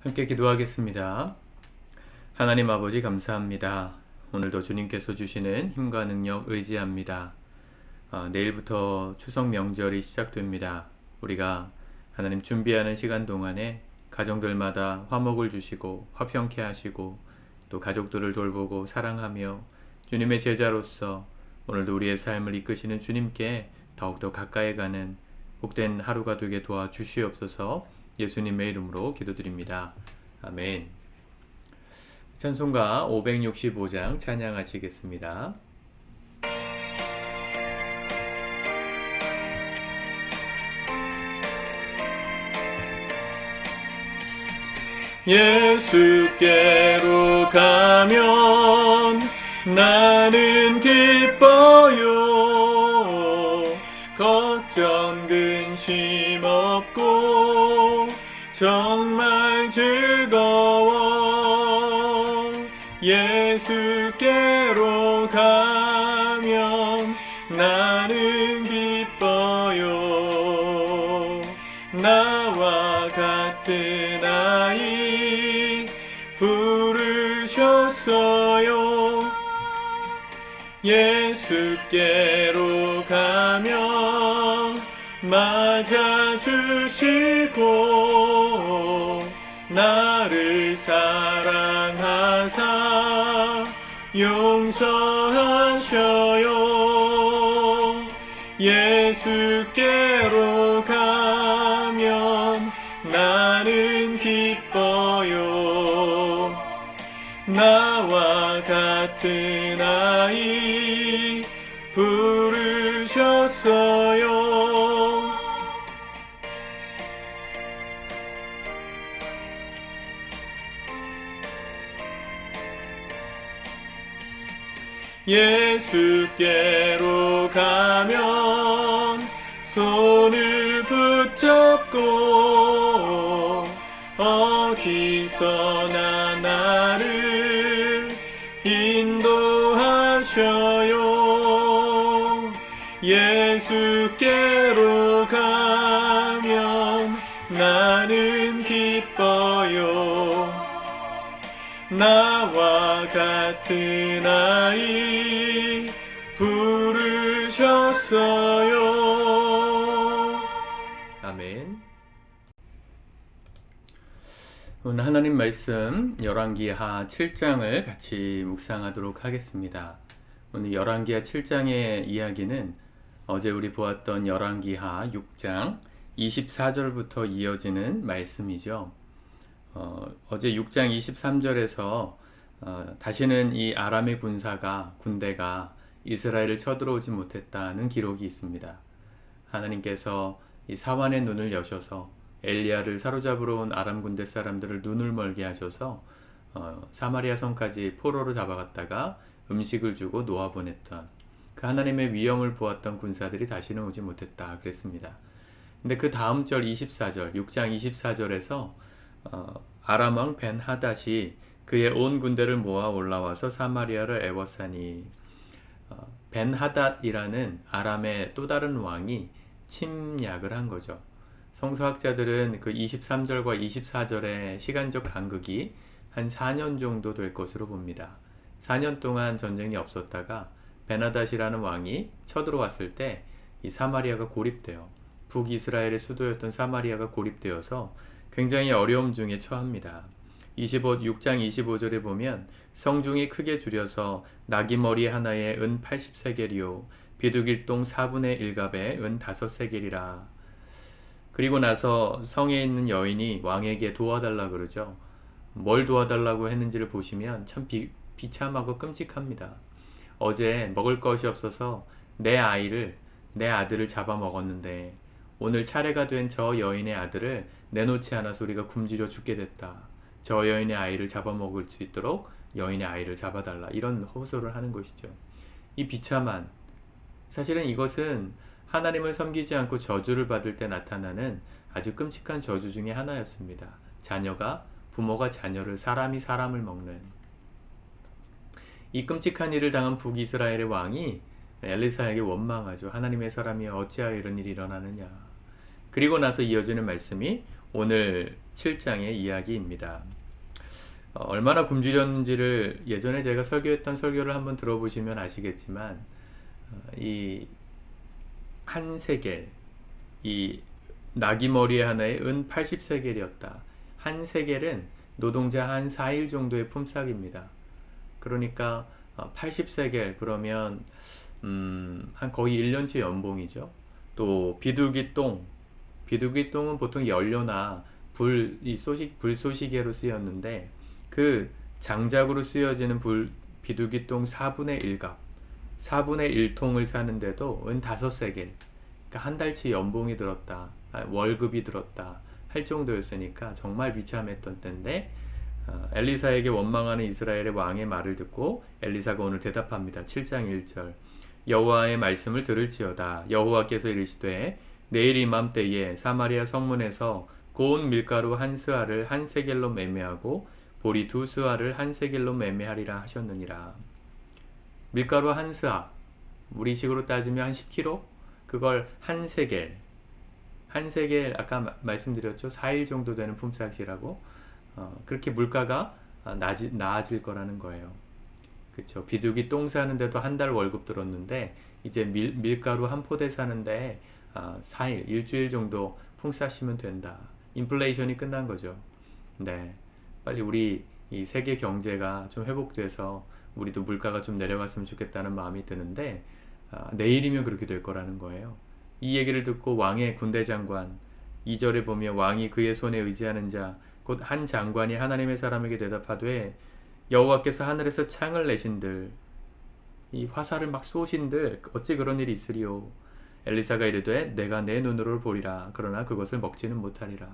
함께 기도하겠습니다. 하나님 아버지 감사합니다. 오늘도 주님께서 주시는 힘과 능력 의지합니다. 내일부터 추석 명절이 시작됩니다. 우리가 하나님 준비하는 시간 동안에 가정들마다 화목을 주시고 화평케 하시고 또 가족들을 돌보고 사랑하며 주님의 제자로서 오늘도 우리의 삶을 이끄시는 주님께 더욱더 가까이 가는 복된 하루가 되게 도와주시옵소서. 예수님의 이름으로 기도드립니다. 아멘. 찬송가 565장 찬양하시겠습니다. 예수께로 가면 나는 기뻐요. 걱정 근심 없고 정말 즐거워. 예수께로 가면 나는 기뻐요. 나와 같은 아이 부르셨어요. 예수께로 가면 맞아주시고 나를 사랑하사 용서하셔요. 예수께로 가면 나는 기뻐요. 나와 같은 아이 부르셨어요. 예수께로 가면 손을 붙잡고 어디서나 나를 인도하셔요. 예수께로 가면 나는 기뻐요. 나와 같은 아이 부르셨어요. 아멘. 오늘 하나님 말씀 열왕기하 7장을 같이 묵상하도록 하겠습니다. 오늘 열왕기하 7장의 이야기는 어제 우리 보았던 열왕기하 6장 24절부터 이어지는 말씀이죠. 어제 6장 23절에서 다시는 이 아람의 군대가 이스라엘을 쳐들어오지 못했다는 기록이 있습니다. 하나님께서 이 사환의 눈을 여셔서 엘리야를 사로잡으러 온 아람 군대 사람들을 눈을 멀게 하셔서 사마리아 성까지 포로로 잡아갔다가 음식을 주고 놓아보냈던 그 하나님의 위엄을 보았던 군사들이 다시는 오지 못했다 그랬습니다. 근데 그 다음 절 24절 6장 24절에서 아람 왕 벤하닷이 그의 온 군대를 모아 올라와서 사마리아를 애워싸니 벤하닷이라는 아람의 또 다른 왕이 침략을 한 거죠. 성서학자들은 그 23절과 24절의 시간적 간극이 한 4년 정도 될 것으로 봅니다. 4년 동안 전쟁이 없었다가 벤하닷이라는 왕이 쳐들어왔을 때 이 사마리아가 고립돼요. 북이스라엘의 수도였던 사마리아가 고립되어서 굉장히 어려움 중에 처합니다. 6장 25절에 보면 성중이 크게 줄여서 나귀머리 하나에 은 80세겔이요 비두길동 4분의 1갑에 은 5세겔이라. 그리고 나서 성에 있는 여인이 왕에게 도와달라 그러죠. 뭘 도와달라고 했는지를 보시면 참 비참하고 끔찍합니다. 어제 먹을 것이 없어서 내 아들을 잡아먹었는데 오늘 차례가 된 저 여인의 아들을 내놓지 않아서 우리가 굶주려 죽게 됐다. 저 여인의 아이를 잡아먹을 수 있도록 여인의 아이를 잡아달라. 이런 호소를 하는 것이죠. 이 비참한, 사실은 이것은 하나님을 섬기지 않고 저주를 받을 때 나타나는 아주 끔찍한 저주 중에 하나였습니다. 부모가 자녀를, 사람이 사람을 먹는 이 끔찍한 일을 당한 북이스라엘의 왕이 엘리사에게 원망하죠. 하나님의 사람이 어찌하여 이런 일이 일어나느냐. 그리고 나서 이어지는 말씀이 오늘 7장의 이야기입니다. 얼마나 굶주렸는지를 예전에 제가 설교했던 설교를 한번 들어보시면 아시겠지만 이 한 세겔, 이 나귀 머리 하나에 은 80세겔이었다. 한 세겔은 노동자 한 4일 정도의 품삯입니다. 그러니까 80세겔 그러면 한 거의 1년치 연봉이죠. 또 비둘기똥은 보통 연료나 불쏘시개로 쓰였는데 그 장작으로 쓰여지는 비둘기똥 4분의 1갑 4분의 1통을 사는데도 은 5세겔, 그러니까 한 달치 연봉이 들었다, 월급이 들었다 할 정도였으니까 정말 비참했던 때인데 엘리사에게 원망하는 이스라엘의 왕의 말을 듣고 엘리사가 오늘 대답합니다. 7장 1절 여호와의 말씀을 들을지어다. 여호와께서 이르시되 내일 이맘때에 사마리아 성문에서 고운 밀가루 한 스아를 한 세겔로 매매하고 보리 두 스아를 한 세겔로 매매하리라 하셨느니라. 밀가루 한 스아, 우리식으로 따지면 한 10kg? 그걸 한 세겔 아까 말씀드렸죠. 4일 정도 되는 품삯이라고. 그렇게 물가가 나아질 거라는 거예요. 그렇죠. 비둘기 똥 사는데도 한 달 월급 들었는데 이제 밀가루 한 포대 사는데 4일, 일주일 정도 품삯이면 된다. 인플레이션이 끝난 거죠. 네, 빨리 우리 이 세계 경제가 좀 회복돼서 우리도 물가가 좀 내려갔으면 좋겠다는 마음이 드는데 내일이면 그렇게 될 거라는 거예요. 이 얘기를 듣고 왕의 군대 장관 2절에 보면 왕이 그의 손에 의지하는 자 곧 한 장관이 하나님의 사람에게 대답하되 여호와께서 하늘에서 창을 내신들 이 화살을 막 쏘신들 어찌 그런 일이 있으리요. 엘리사가 이르되 내가 내 눈으로 보리라. 그러나 그것을 먹지는 못하리라.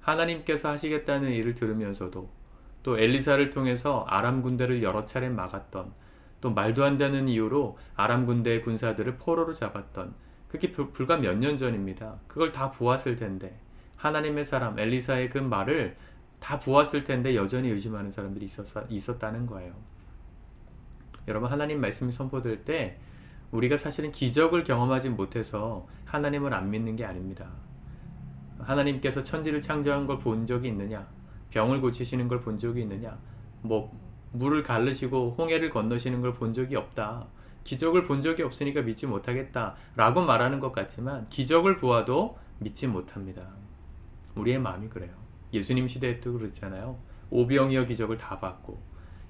하나님께서 하시겠다는 일을 들으면서도 또 엘리사를 통해서 아람 군대를 여러 차례 막았던, 또 말도 안 되는 이유로 아람 군대의 군사들을 포로로 잡았던, 그게 불과 몇 년 전입니다. 그걸 다 보았을 텐데 하나님의 사람 엘리사의 그 말을 다 보았을 텐데 여전히 의심하는 사람들이 있었다는 거예요. 여러분, 하나님 말씀이 선포될 때 우리가 사실은 기적을 경험하지 못해서 하나님을 안 믿는 게 아닙니다. 하나님께서 천지를 창조한 걸 본 적이 있느냐? 병을 고치시는 걸 본 적이 있느냐? 물을 가르시고 홍해를 건너시는 걸 본 적이 없다. 기적을 본 적이 없으니까 믿지 못하겠다 라고 말하는 것 같지만 기적을 보아도 믿지 못합니다. 우리의 마음이 그래요. 예수님 시대에 또 그랬잖아요. 오병이어 기적을 다 봤고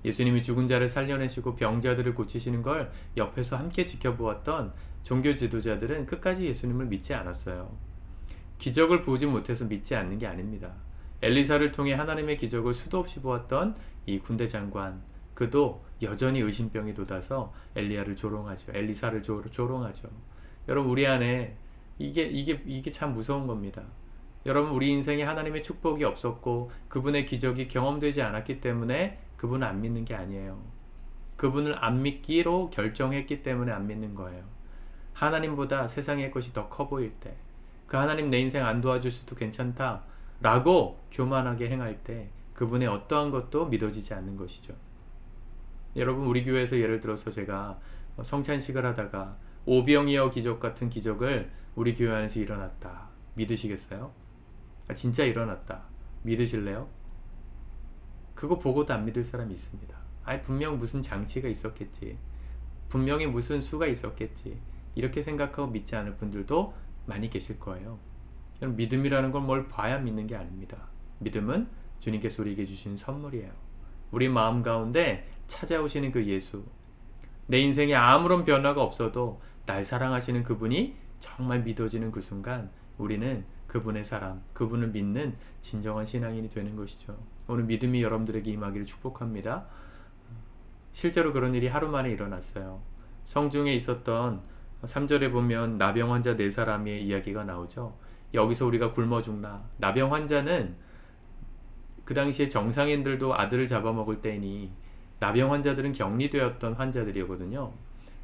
예수님이 죽은 자를 살려내시고 병자들을 고치시는 걸 옆에서 함께 지켜보았던 종교 지도자들은 끝까지 예수님을 믿지 않았어요. 기적을 보지 못해서 믿지 않는 게 아닙니다. 엘리사를 통해 하나님의 기적을 수도 없이 보았던 이 군대 장관, 그도 여전히 의심병이 돋아서 엘리사를 조롱하죠. 여러분, 우리 안에 이게 참 무서운 겁니다. 여러분, 우리 인생에 하나님의 축복이 없었고 그분의 기적이 경험되지 않았기 때문에 그분을 안 믿는 게 아니에요. 그분을 안 믿기로 결정했기 때문에 안 믿는 거예요. 하나님보다 세상의 것이 더 커 보일 때, 그 하나님 내 인생 안 도와줄 수도 괜찮다 라고 교만하게 행할 때 그분의 어떠한 것도 믿어지지 않는 것이죠. 여러분, 우리 교회에서 예를 들어서 제가 성찬식을 하다가 오병이어 기적 같은 기적을 우리 교회 안에서 일어났다. 믿으시겠어요? 진짜 일어났다. 믿으실래요? 그거 보고도 안 믿을 사람이 있습니다. 분명 무슨 장치가 있었겠지. 분명히 무슨 수가 있었겠지. 이렇게 생각하고 믿지 않을 분들도 많이 계실 거예요. 믿음이라는 건 뭘 봐야 믿는 게 아닙니다. 믿음은 주님께서 우리에게 주신 선물이에요. 우리 마음 가운데 찾아오시는 그 예수, 내 인생에 아무런 변화가 없어도 날 사랑하시는 그분이 정말 믿어지는 그 순간 우리는 그분의 사람, 그분을 믿는 진정한 신앙인이 되는 것이죠. 오늘 믿음이 여러분들에게 임하기를 축복합니다. 실제로 그런 일이 하루 만에 일어났어요. 성중에 있었던 3절에 보면 나병 환자 4사람의 이야기가 나오죠. 여기서 우리가 굶어 죽나. 나병 환자는 그 당시에 정상인들도 아들을 잡아먹을 때니 나병 환자들은 격리되었던 환자들이거든요.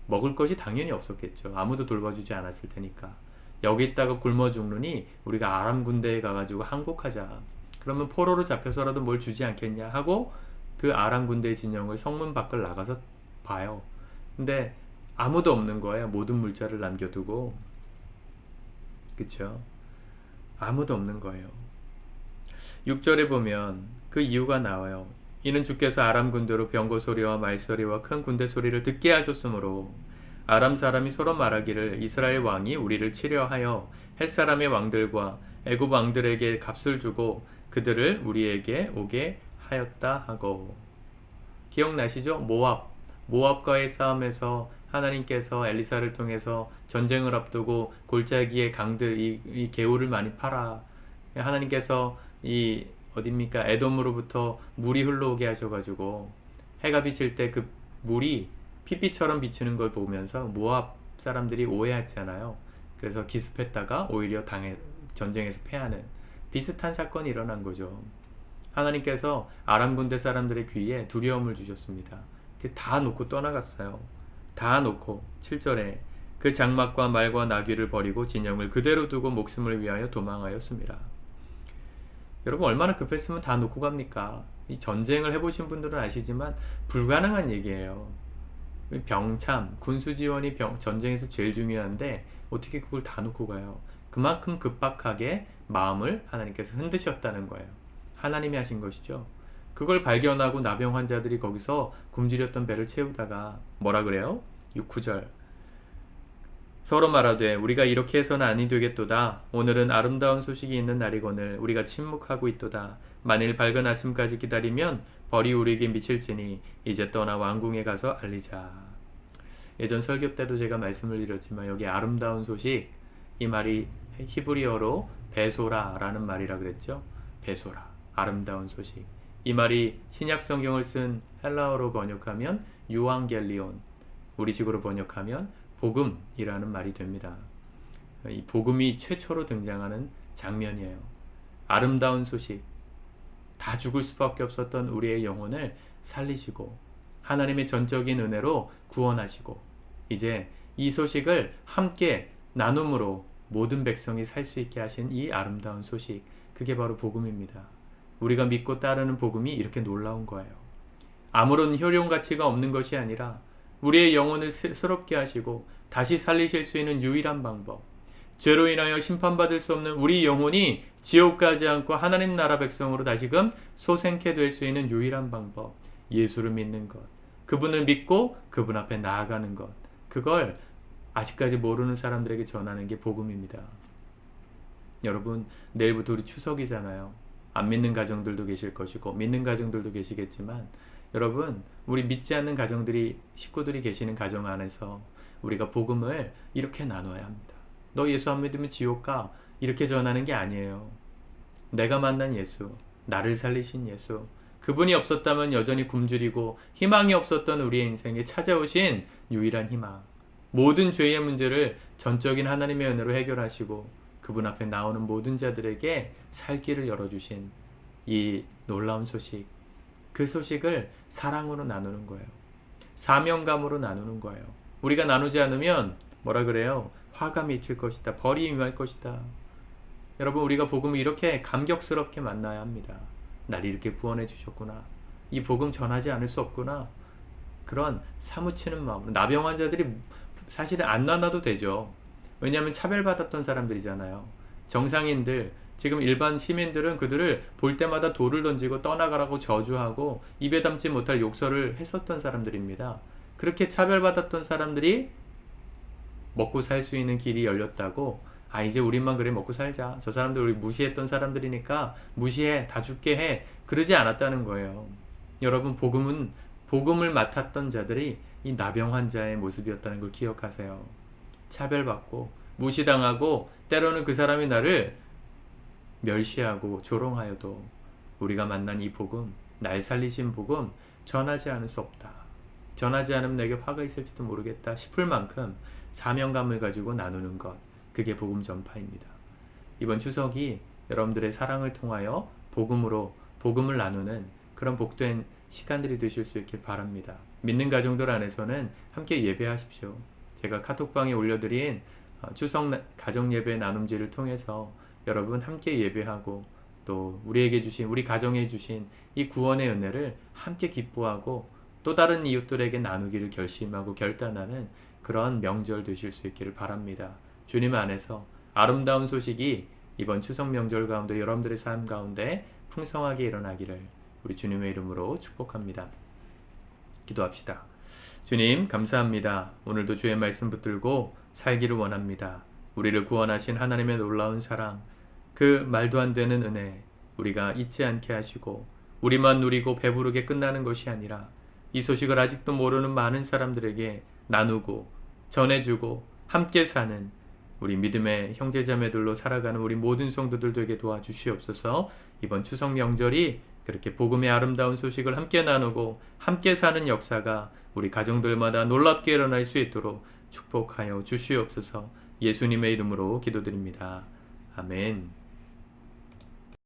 먹을 것이 당연히 없었겠죠. 아무도 돌봐주지 않았을 테니까. 여기 있다가 굶어 죽느니 우리가 아람 군대에 가가지고 항복하자. 그러면 포로로 잡혀서라도 뭘 주지 않겠냐 하고 그 아람 군대의 진영을 성문 밖을 나가서 봐요. 근데 아무도 없는 거예요. 모든 물자를 남겨두고. 그쵸? 아무도 없는 거예요. 6절에 보면 그 이유가 나와요. 이는 주께서 아람 군대로 병거 소리와 말소리와 큰 군대 소리를 듣게 하셨으므로 아람 사람이 서로 말하기를 이스라엘 왕이 우리를 치려하여 헷 사람의 왕들과 애굽 왕들에게 값을 주고 그들을 우리에게 오게 하였다 하고. 기억나시죠? 모압과의 싸움에서 하나님께서 엘리사를 통해서 전쟁을 앞두고 골짜기의 강들 이 개울을 많이 팔아 하나님께서 이 어딥니까? 에돔으로부터 물이 흘러오게 하셔가지고 해가 비칠 때 그 물이 핏빛처럼 비치는 걸 보면서 모압 사람들이 오해했잖아요. 그래서 기습했다가 오히려 전쟁에서 패하는 비슷한 사건이 일어난 거죠. 하나님께서 아람 군대 사람들의 귀에 두려움을 주셨습니다. 다 놓고 떠나갔어요. 다 놓고 7절에 그 장막과 말과 나귀를 버리고 진영을 그대로 두고 목숨을 위하여 도망하였습니다. 여러분 얼마나 급했으면 다 놓고 갑니까? 이 전쟁을 해보신 분들은 아시지만 불가능한 얘기예요. 병참, 군수지원이 전쟁에서 제일 중요한데 어떻게 그걸 다 놓고 가요? 그만큼 급박하게 마음을 하나님께서 흔드셨다는 거예요. 하나님이 하신 것이죠. 그걸 발견하고 나병 환자들이 거기서 굶주렸던 배를 채우다가 뭐라 그래요? 6, 9절 서로 말하되 우리가 이렇게 해서는 아니 되겠도다. 오늘은 아름다운 소식이 있는 날이거늘 우리가 침묵하고 있도다. 만일 밝은 아침까지 기다리면 벌이 우리에게 미칠지니 이제 떠나 왕궁에 가서 알리자. 예전 설교 때도 제가 말씀을 드렸지만 여기 아름다운 소식, 이 말이 히브리어로 베소라라는 말이라 그랬죠. 베소라, 아름다운 소식. 이 말이 신약 성경을 쓴 헬라어로 번역하면 유앙겔리온, 우리식으로 번역하면 복음이라는 말이 됩니다. 이 복음이 최초로 등장하는 장면이에요. 아름다운 소식, 다 죽을 수밖에 없었던 우리의 영혼을 살리시고 하나님의 전적인 은혜로 구원하시고 이제 이 소식을 함께 나눔으로 모든 백성이 살 수 있게 하신 이 아름다운 소식, 그게 바로 복음입니다. 우리가 믿고 따르는 복음이 이렇게 놀라운 거예요. 아무런 효용 가치가 없는 것이 아니라 우리의 영혼을 새롭게 하시고 다시 살리실 수 있는 유일한 방법, 죄로 인하여 심판받을 수 없는 우리 영혼이 지옥 가지 않고 하나님 나라 백성으로 다시금 소생케 될 수 있는 유일한 방법, 예수를 믿는 것, 그분을 믿고 그분 앞에 나아가는 것, 그걸 아직까지 모르는 사람들에게 전하는 게 복음입니다. 여러분 내일부터 우리 추석이잖아요. 안 믿는 가정들도 계실 것이고 믿는 가정들도 계시겠지만 여러분 우리 믿지 않는 가정들이 식구들이 계시는 가정 안에서 우리가 복음을 이렇게 나눠야 합니다. 너 예수 안 믿으면 지옥 가, 이렇게 전하는 게 아니에요. 내가 만난 예수, 나를 살리신 예수, 그분이 없었다면 여전히 굶주리고 희망이 없었던 우리의 인생에 찾아오신 유일한 희망, 모든 죄의 문제를 전적인 하나님의 은혜로 해결하시고 그분 앞에 나오는 모든 자들에게 살 길을 열어주신 이 놀라운 소식, 그 소식을 사랑으로 나누는 거예요. 사명감으로 나누는 거예요. 우리가 나누지 않으면 뭐라 그래요? 화가 미칠 것이다. 벌이 임할 것이다. 여러분 우리가 복음을 이렇게 감격스럽게 만나야 합니다. 날 이렇게 구원해 주셨구나. 이 복음 전하지 않을 수 없구나. 그런 사무치는 마음. 나병 환자들이 사실은 안 나눠도 되죠. 왜냐하면 차별받았던 사람들이잖아요. 정상인들, 지금 일반 시민들은 그들을 볼 때마다 돌을 던지고 떠나가라고 저주하고 입에 담지 못할 욕설을 했었던 사람들입니다. 그렇게 차별받았던 사람들이 먹고 살 수 있는 길이 열렸다고, 아 이제 우리만 그래 먹고 살자, 저 사람들 우리 무시했던 사람들이니까 무시해, 다 죽게 해, 그러지 않았다는 거예요. 여러분 복음을 맡았던 자들이 이 나병 환자의 모습이었다는 걸 기억하세요. 차별받고 무시당하고 때로는 그 사람이 나를 멸시하고 조롱하여도 우리가 만난 이 복음, 날 살리신 복음 전하지 않을 수 없다. 전하지 않으면 내게 화가 있을지도 모르겠다 싶을 만큼 사명감을 가지고 나누는 것, 그게 복음 전파입니다. 이번 추석이 여러분들의 사랑을 통하여 복음을 나누는 그런 복된 시간들이 되실 수 있길 바랍니다. 믿는 가정들 안에서는 함께 예배하십시오. 제가 카톡방에 올려드린 추석 가정 예배 나눔지를 통해서 여러분 함께 예배하고 또 우리에게 주신, 우리 가정에 주신 이 구원의 은혜를 함께 기뻐하고 또 다른 이웃들에게 나누기를 결심하고 결단하는 그런 명절 되실 수 있기를 바랍니다. 주님 안에서 아름다운 소식이 이번 추석 명절 가운데 여러분들의 삶 가운데 풍성하게 일어나기를 우리 주님의 이름으로 축복합니다. 기도합시다. 주님 감사합니다. 오늘도 주의 말씀 붙들고 살기를 원합니다. 우리를 구원하신 하나님의 놀라운 사랑, 그 말도 안 되는 은혜 우리가 잊지 않게 하시고 우리만 누리고 배부르게 끝나는 것이 아니라 이 소식을 아직도 모르는 많은 사람들에게 나누고 전해주고 함께 사는 우리 믿음의 형제자매들로 살아가는 우리 모든 성도들 되게 도와주시옵소서. 이번 추석 명절이 그렇게 복음의 아름다운 소식을 함께 나누고 함께 사는 역사가 우리 가정들마다 놀랍게 일어날 수 있도록 축복하여 주시옵소서. 예수님의 이름으로 기도드립니다. 아멘.